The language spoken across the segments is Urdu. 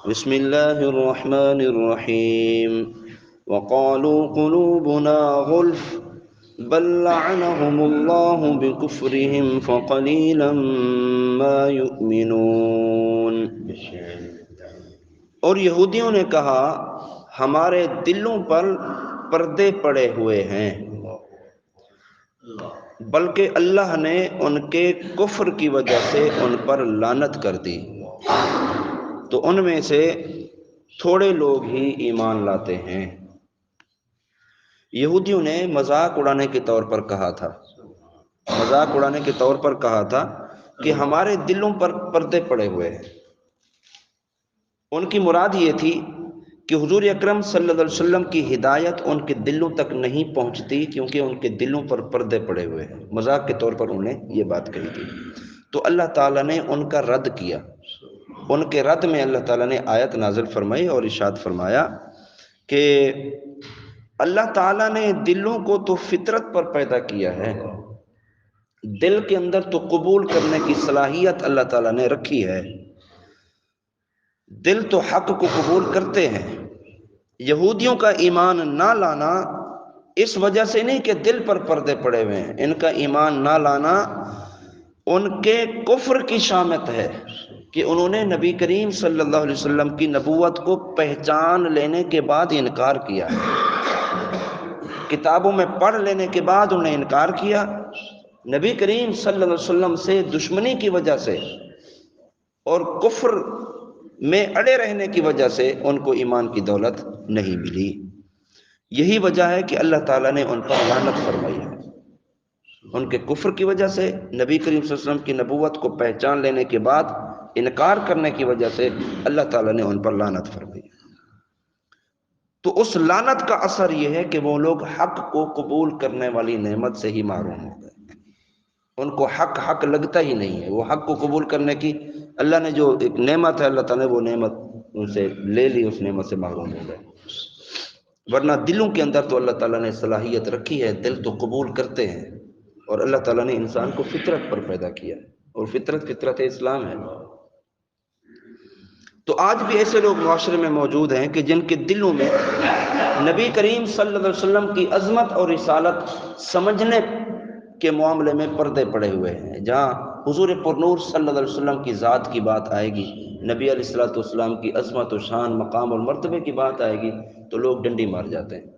بسم اللہ الرحمن الرحیم وقالوا قلوبنا غلف بل لعنهم اللہ بکفرهم فقلیلا ما یؤمنون۔ اور یہودیوں نے کہا ہمارے دلوں پر پردے پڑے ہوئے ہیں، بلکہ اللہ نے ان کے کفر کی وجہ سے ان پر لعنت کر دی، تو ان میں سے تھوڑے لوگ ہی ایمان لاتے ہیں۔ یہودیوں نے مذاق اڑانے کے طور پر کہا تھا، مذاق اڑانے کے طور پر کہا تھا کہ ہمارے دلوں پر پردے پڑے ہوئے ہیں۔ ان کی مراد یہ تھی کہ حضور اکرم صلی اللہ علیہ وسلم کی ہدایت ان کے دلوں تک نہیں پہنچتی، کیونکہ ان کے دلوں پر پردے پڑے ہوئے ہیں۔ مذاق کے طور پر انہوں نے یہ بات کہی تھی، تو اللہ تعالیٰ نے ان کا رد کیا۔ ان کے رد میں اللہ تعالیٰ نے آیت نازل فرمائی اور ارشاد فرمایا کہ اللہ تعالیٰ نے دلوں کو تو فطرت پر پیدا کیا ہے، دل کے اندر تو قبول کرنے کی صلاحیت اللہ تعالیٰ نے رکھی ہے، دل تو حق کو قبول کرتے ہیں۔ یہودیوں کا ایمان نہ لانا اس وجہ سے نہیں کہ دل پر پردے پڑے ہوئے ہیں، ان کا ایمان نہ لانا ان کے کفر کی شامت ہے کہ انہوں نے نبی کریم صلی اللہ علیہ وسلم کی نبوت کو پہچان لینے کے بعد انکار کیا ہے، کتابوں میں پڑھ لینے کے بعد انہوں نے انکار کیا، نبی کریم صلی اللہ علیہ وسلم سے دشمنی کی وجہ سے اور کفر میں اڑے رہنے کی وجہ سے ان کو ایمان کی دولت نہیں ملی۔ یہی وجہ ہے کہ اللہ تعالیٰ نے ان پر لعنت فرمائی ہے، ان کے کفر کی وجہ سے، نبی کریم صلی اللہ علیہ وسلم کی نبوت کو پہچان لینے کے بعد انکار کرنے کی وجہ سے اللہ تعالیٰ نے ان پر لعنت فرمائی۔ تو اس لعنت کا اثر یہ ہے کہ وہ لوگ حق کو قبول کرنے والی نعمت سے ہی محروم ہو گئے، ان کو حق لگتا ہی نہیں ہے۔ وہ حق کو قبول کرنے کی اللہ نے جو ایک نعمت ہے، اللہ تعالیٰ نے وہ نعمت ان سے لے لی، اس نعمت سے محروم ہو گئے۔ ورنہ دلوں کے اندر تو اللہ تعالیٰ نے صلاحیت رکھی ہے، دل تو قبول کرتے ہیں، اور اللہ تعالیٰ نے انسان کو فطرت پر پیدا کیا ہے، اور فطرت اسلام ہے۔ تو آج بھی ایسے لوگ معاشرے میں موجود ہیں کہ جن کے دلوں میں نبی کریم صلی اللہ علیہ وسلم کی عظمت اور رسالت سمجھنے کے معاملے میں پردے پڑے ہوئے ہیں۔ جہاں حضور پرنور صلی اللہ علیہ وسلم کی ذات کی بات آئے گی، نبی علیہ الصلوۃ والسلام کی عظمت و شان، مقام اور مرتبے کی بات آئے گی، تو لوگ ڈنڈی مار جاتے ہیں،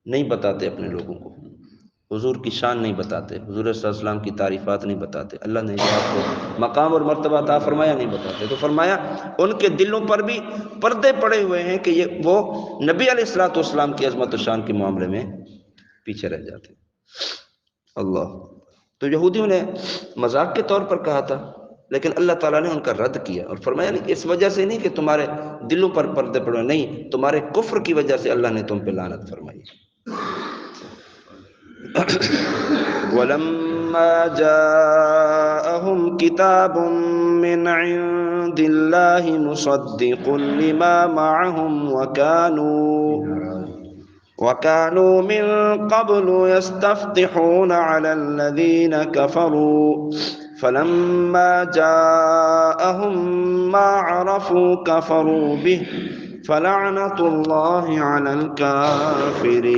نہیں بتاتے اپنے لوگوں کو، حضور کی شان نہیں بتاتے، حضور صلی اللہ علیہ وسلم کی تعریفات نہیں بتاتے، اللہ نے جو آپ کو مقام اور مرتبہ عطا فرمایا نہیں بتاتے۔ تو فرمایا ان کے دلوں پر بھی پردے پڑے ہوئے ہیں کہ وہ نبی علیہ الصلوۃ والسلام کی عظمت و شان کے معاملے میں پیچھے رہ جاتے ہیں۔ اللہ، تو یہودیوں نے مذاق کے طور پر کہا تھا، لیکن اللہ تعالیٰ نے ان کا رد کیا اور فرمایا نہیں، اس وجہ سے نہیں کہ تمہارے دلوں پر پردے پڑے، نہیں، تمہارے کفر کی وجہ سے اللہ نے تم پہ لعنت فرمائی۔ وَلَمَّا جَاءَهُمْ كِتَابٌ مِّنْ عِندِ اللَّهِ مُصَدِّقٌ لِّمَا مَعَهُمْ وَكَانُوا مِن قَبْلُ يَسْتَفْتِحُونَ عَلَى الَّذِينَ كَفَرُوا فَلَمَّا جَاءَهُم مَّا عَرَفُوا كَفَرُوا بِهِ فَلَعْنَةُ اللَّهِ عَلَى الْكَافِرِينَ۔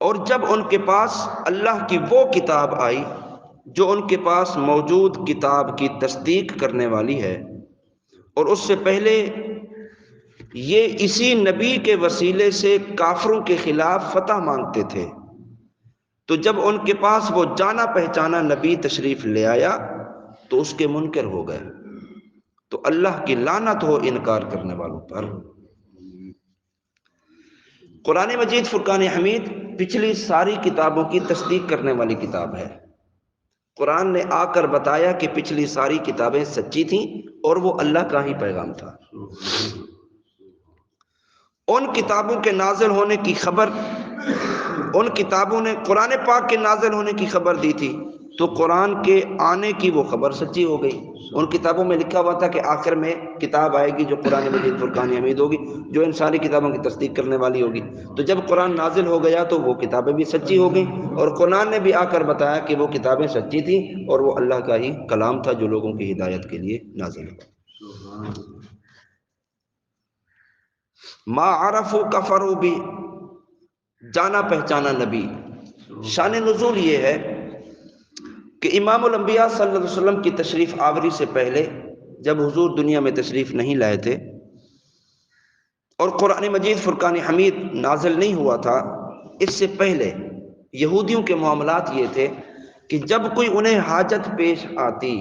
اور جب ان کے پاس اللہ کی وہ کتاب آئی جو ان کے پاس موجود کتاب کی تصدیق کرنے والی ہے، اور اس سے پہلے یہ اسی نبی کے وسیلے سے کافروں کے خلاف فتح مانگتے تھے، تو جب ان کے پاس وہ جانا پہچانا نبی تشریف لے آیا تو اس کے منکر ہو گئے۔ تو اللہ کی لعنت ہو انکار کرنے والوں پر۔ قرآن مجید فرقان حمید پچھلی ساری کتابوں کی تصدیق کرنے والی کتاب ہے۔ قرآن نے آ کر بتایا کہ پچھلی ساری کتابیں سچی تھیں اور وہ اللہ کا ہی پیغام تھا۔ ان کتابوں کے نازل ہونے کی خبر، ان کتابوں نے قرآن پاک کے نازل ہونے کی خبر دی تھی، تو قرآن کے آنے کی وہ خبر سچی ہو گئی۔ ان کتابوں میں لکھا ہوا تھا کہ آخر میں کتاب آئے گی جو قرآن مجید فرقان حمید ہوگی، جو ان ساری کتابوں کی تصدیق کرنے والی ہوگی۔ تو جب قرآن نازل ہو گیا تو وہ کتابیں بھی سچی ہو گئیں، اور قرآن نے بھی آ کر بتایا کہ وہ کتابیں سچی تھیں اور وہ اللہ کا ہی کلام تھا جو لوگوں کی ہدایت کے لیے نازل ہوا۔ ما عرفو کفرو بھی، جانا پہچانا نبی۔ شان نزول یہ ہے کہ امام الانبیاء صلی اللہ علیہ وسلم کی تشریف آوری سے پہلے، جب حضور دنیا میں تشریف نہیں لائے تھے اور قرآن مجید فرقان حمید نازل نہیں ہوا تھا، اس سے پہلے یہودیوں کے معاملات یہ تھے کہ جب کوئی انہیں حاجت پیش آتی،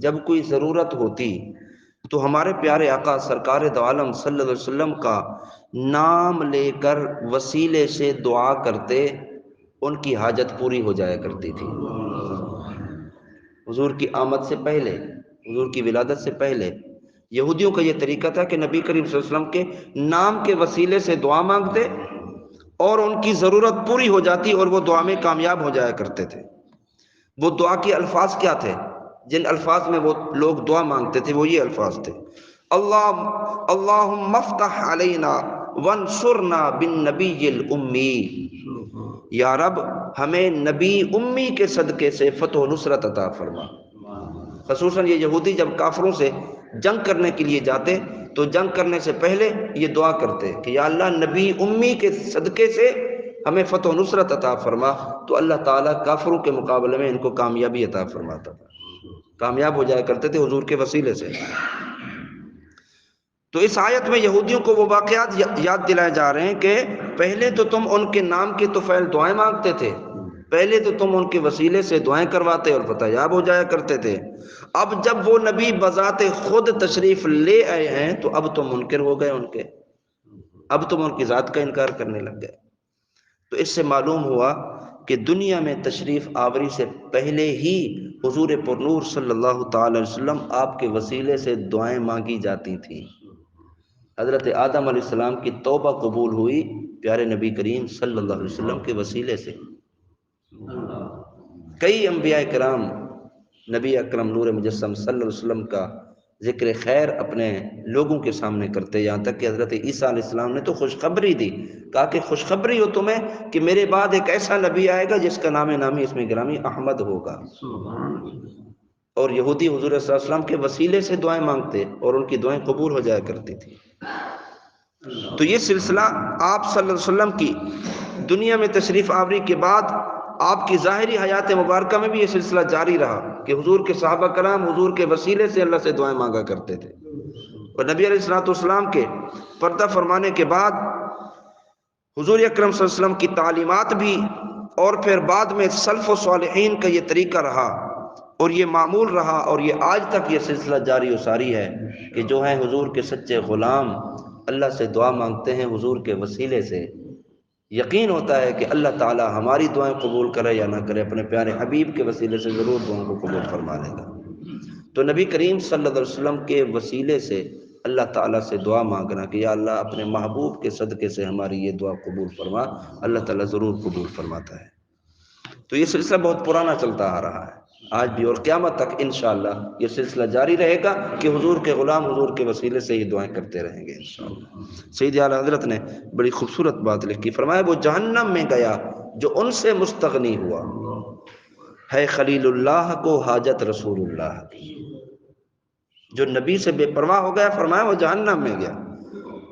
جب کوئی ضرورت ہوتی، تو ہمارے پیارے آقا سرکار دو عالم صلی اللہ علیہ وسلم کا نام لے کر وسیلے سے دعا کرتے، ان کی حاجت پوری ہو جایا کرتی تھی۔ حضور کی آمد سے پہلے، حضور کی ولادت سے پہلے یہودیوں کا یہ طریقہ تھا کہ نبی کریم صلی اللہ علیہ وسلم کے نام کے وسیلے سے دعا مانگتے اور ان کی ضرورت پوری ہو جاتی اور وہ دعا میں کامیاب ہو جایا کرتے تھے۔ وہ دعا کے الفاظ کیا تھے؟ جن الفاظ میں وہ لوگ دعا مانگتے تھے وہ یہ الفاظ تھے: اللہم افتح علینا وانصرنا بالنبی الامی، یا رب ہمیں نبی امی کے صدقے سے فتح و نصرت عطا فرما۔ خصوصاً یہ یہودی جب کافروں سے جنگ کرنے کے لیے جاتے تو جنگ کرنے سے پہلے یہ دعا کرتے کہ یا اللہ نبی امی کے صدقے سے ہمیں فتح و نصرت عطا فرما، تو اللہ تعالیٰ کافروں کے مقابلے میں ان کو کامیابی عطا فرماتا تھا، کامیاب ہو جایا کرتے تھے حضور کے وسیلے سے۔ تو اس آیت میں یہودیوں کو وہ واقعات یاد دلائے جا رہے ہیں کہ پہلے تو تم ان کے نام کے طفیل دعائیں مانگتے تھے، پہلے تو تم ان کے وسیلے سے دعائیں کرواتے اور فتح یاب ہو جایا کرتے تھے، اب جب وہ نبی بذات خود تشریف لے آئے ہیں تو اب تم منکر ہو گئے ان کے، اب تم ان کی ذات کا انکار کرنے لگ گئے۔ تو اس سے معلوم ہوا کہ دنیا میں تشریف آوری سے پہلے ہی حضور پرنور صلی اللہ تعالی علیہ وسلم آپ کے وسیلے سے دعائیں مانگی جاتی تھیں۔ حضرت آدم علیہ السلام کی توبہ قبول ہوئی پیارے نبی کریم صلی اللہ علیہ وسلم کے وسیلے سے۔ کئی انبیاء کرام نبی اکرم نور مجسم صلی اللہ علیہ وسلم کا ذکر خیر اپنے لوگوں کے سامنے کرتے، یہاں تک کہ حضرت عیسیٰ علیہ السلام نے تو خوشخبری دی، کہا کہ خوشخبری ہو تمہیں کہ میرے بعد ایک ایسا نبی آئے گا جس کا نام نامی اس میں گرامی احمد ہوگا۔ اور یہودی حضور صلی اللہ علیہ وسلم کے وسیلے سے دعائیں مانگتے اور ان کی دعائیں قبول ہو جایا کرتی تھی۔ تو یہ سلسلہ آپ صلی اللہ علیہ وسلم کی دنیا میں تشریف آوری کے بعد آپ کی ظاہری حیات مبارکہ میں بھی یہ سلسلہ جاری رہا کہ حضور کے صحابہ کرام حضور کے وسیلے سے اللہ سے دعائیں مانگا کرتے تھے، اور نبی علیہ الصلوۃ والسلام کے پردہ فرمانے کے بعد حضور اکرم صلی اللہ علیہ وسلم کی تعلیمات بھی اور پھر بعد میں سلف و صالحین کا یہ طریقہ رہا اور یہ معمول رہا، اور یہ آج تک یہ سلسلہ جاری و ساری ہے کہ جو ہیں حضور کے سچے غلام اللہ سے دعا مانگتے ہیں حضور کے وسیلے سے، یقین ہوتا ہے کہ اللہ تعالی ہماری دعائیں قبول کرے یا نہ کرے، اپنے پیارے حبیب کے وسیلے سے ضرور دعاؤں کو قبول فرما لے گا۔ تو نبی کریم صلی اللہ علیہ وسلم کے وسیلے سے اللہ تعالیٰ سے دعا مانگنا کہ یا اللہ اپنے محبوب کے صدقے سے ہماری یہ دعا قبول فرما، اللہ تعالیٰ ضرور قبول فرماتا ہے۔ تو یہ سلسلہ بہت پرانا چلتا آ رہا ہے آج بھی، اور قیامت تک انشاءاللہ یہ سلسلہ جاری رہے گا کہ حضور کے غلام حضور کے وسیلے سے ہی دعائیں کرتے رہیں گے انشاءاللہ۔ سید اعلیٰ حضرت نے بڑی خوبصورت بات لکھی، فرمایا وہ جہنم میں گیا جو ان سے مستغنی ہوا، ہے خلیل اللہ کو حاجت رسول اللہ کی۔ جو نبی سے بے پرواہ ہو گیا فرمایا وہ جہنم میں گیا،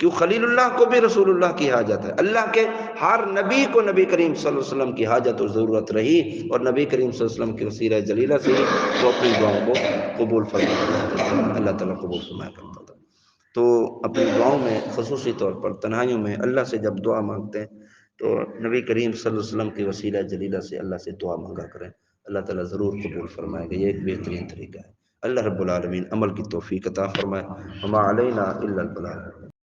کیوں؟ خلیل اللہ کو بھی رسول اللہ کی حاجت ہے، اللہ کے ہر نبی کو نبی کریم صلی اللہ علیہ وسلم کی حاجت اور ضرورت رہی، اور نبی کریم صلی اللہ علیہ وسلم کی وسیلہ جلیلہ سے ہی وہ اپنی دعاؤں کو قبول فرمایا کرتا تھا، اللہ تعالیٰ قبول فرمایا کرتا تھا۔ تو اپنی دعاؤں میں خصوصی طور پر تنہائیوں میں اللہ سے جب دعا مانگتے ہیں تو نبی کریم صلی اللہ علیہ وسلم کی وسیلہ جلیلہ سے اللہ سے دعا مانگا کریں، اللہ تعالیٰ ضرور قبول فرمائے گا۔ یہ ایک بہترین طریقہ ہے۔ اللہ رب العالمین عمل کی توفیق عطا فرمائے۔ وما علینا الا البلاغ۔